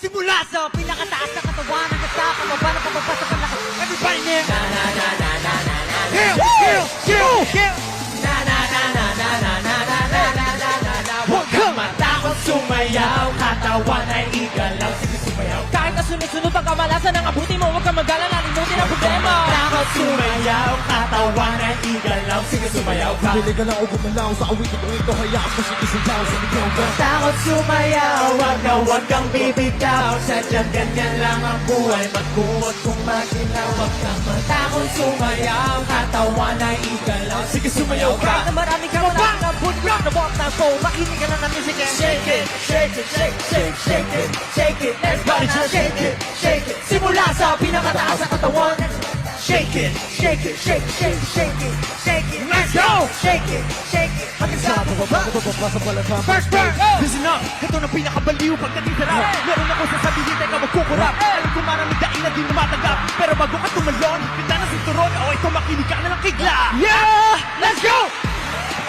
Simula sa pinakataas na katawan hanggang sa pababa na pababa sa palakas. Everybody there! Na na na na na na na. Kill! Na na na na na na na na na na na na na. Huwag kang matakot sumayaw, katawan ay igalaw, sige sumayaw. Kahit na sunod-sunod ang kamalasan ng abuti mo, huwag kang mag-alala, limutin ang problema. Takot sumayaw, katawan ay igalaw, sige sumayaw ka. Pili ka na o gumalaw sa awitin mo ito, hayaan mo sigisayaw sa ligaw ka. Takot sumayaw, wag kang bibitaw. Sadyang ganyan lang ang buhay, magkuot kung maginaw. Wag kang matakot sumayaw, katawan ay igalaw, sige sumayaw ka. Kahit na marami kang wala ng bunyak na bot ng phone, makinig ka na ng music and Shake it, shake it, shake, shake, shake it, shake it. Everybody just shake it, shake it. Simula sa pinakataas sa katawan. Shake it, shake it, shake, shake, shake it, shake it. Let's go! Shake it, shake it. Hanggang sa pababa. First burn! Listen up, ito na pinakabaliw pagdating sa rap. Meron ako sasabihin, teka magkukurap. Alam ko maraming daing na di lumatanggap. Pero bago ka tumalon, pinta na sinturon. O ito makinig ka na ng kigla. Yeah! Let's go!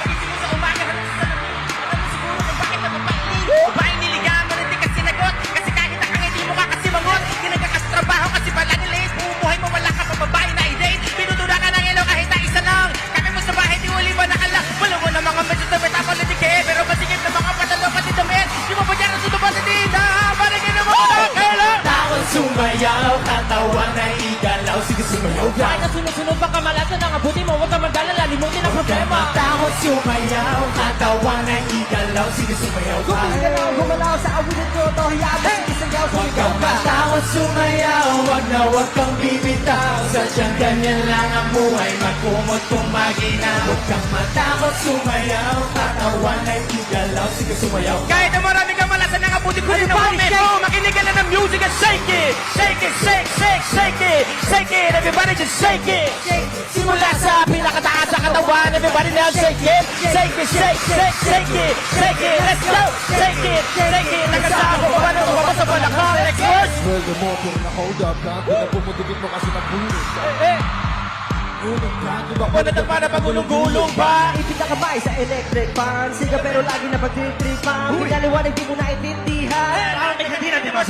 Pagising mo sa umaga, hanap sa salamin. Alam mo siguro kung bakit napapailin. Babaeng niligawan mo, hindi ka sinagot. Kasi kahit ang hindi mo kakasimangot. Hindi nagkakastrabaho kasi pala nilis. Bumuhay mo, wala ka pa babae na i-date. Pinutuna ka ng ilaw kahit na isa lang. Kami mo sa bahay, di uli ba nakala. Wala mo na mga medyo damit ako litike. Pero masigit na mga patalo pati damit. Di mo pa dyan ang sutupan sa tita. Parang yun ang mga nakakailan. Takot sumayaw, katawan ay igalaw. Sige sumayaw ka. Kahit na sunod-sunod pang kamalasan ng abuti mo, huwag kang mag-alala, limutin ang problema. Takot sumayaw, katawan ay igalaw. Sige sumayaw ka. Gumalaw sa awitin ko, to hayaan mo sigisayaw, Huwag sumigaw kang ka. matakot sumayaw, wag kang bibitaw. Sadyang ganyan lang ang buhay, magkumot kung maginaw. Huwag kang matakot sumayaw, katawan ay igalaw. Sige sumayaw ka. Kahit na marami kang malasan ng abuti ko rin ang moment mo, makinig ka na ng music and shake it. Shake it, shake, shake, shake it. Shake it, everybody just shake it. Simula sa pinakataas sa katawan, everybody now shake it. Shake it, shake, shake, shake it. Shake it, let's go. Shake it, shake it. Nagkasama ko ba na mababa sa balakang. Next verse. Furthermore, pero na-hold up ka, pinapumudikit mo kasi nabulog ka. Ulit ka, di ba? Panatapa na pagulong-gulong pa. Ipit na kamay sa electric fan. Siga pero lagi na pagtitripan. Pinaliwanag di mo na itindihan. Parang may hindi na di ba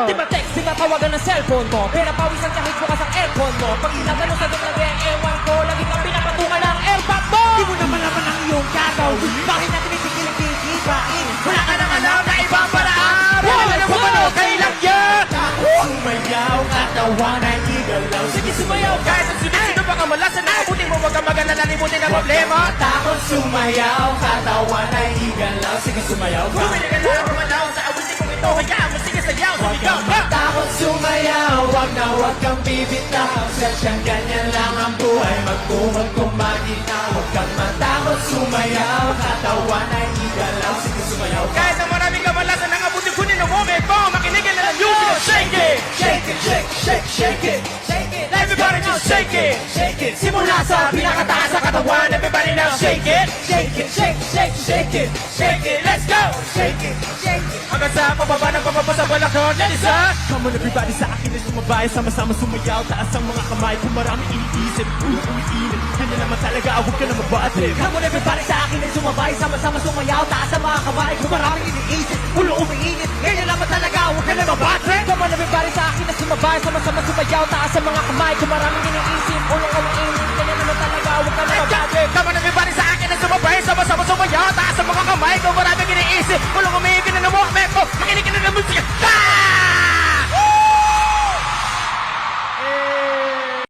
di ba text, di ba tawagan ng cellphone mo. Pero pawisan kahit bukas ang aircon mo. Pag ilagan mo sa dumagay ang ewan ko, lagi kang pinapatungan ng airpot mo. Di mo na malaman ang iyong gagawin. Bakit natin itigil ang kikipain? Wala ka nang alam na ibang paraan. Wala ka nang kumano, kailan yan? Takot sumayaw, katawan ay igalaw. Sige sumayaw, kahit ang sunod-sunod pa kamalasan na abutin mo, huwag kang mag-alala, limutin ang problema. Takot sumayaw, katawan ay igalaw. Sige sumayaw ka. Bumili ka na kumalaw sa abutin kong ito, hayaan mo, sige sayaw, sumigaw ka. Takot sumayaw, wag kang bibitaw. Sadyang ganyan lang ang buhay, magkumot kung maginaw. Huwag kang matakot sumayaw, katawan ay igalaw. Sige sumayaw ka. Kahit na maraming kamalasan ng abutin ko ng moment mo, makinig ka na ng music and shake it. Shake it, shake, shake, shake it. Shake it, everybody just shake it. Shake it, Simula sa pinakataas sa katawan, everybody now shake it. shake it, shake, shake, shake it. Shake it, let's go. Shake it, shake it. Hanggang sa pababa ng pababa sa balakon, let it up. Come on everybody sa akin ay sumabay. Sama-sama sumayaw, taas ang mga kamay. Kung marami iniisip, ulo umiinit. Ganyan naman talaga, huwag ka na mabatrip. Come on everybody sa akin ay sumabay. Sama-sama sumayaw, taas ang mga kamay. Kung maraming iniisip, ulo umiinit. Ganyan naman talaga, huwag ka na mabatrip. Come on everybody sa akin na sumabay, sama-sama sumayaw, taas ang mga kamay. Kung maraming iniisip, ulong ka mainit, ganyan naman talaga, huwag ka na mabagay. Come on everybody sa akin na sumabay, sama-sama sumayaw, taas ang mga kamay. Kung maraming iniisip, ulong ka mainit, ganyan naman mo. Makinig ka na ng musika.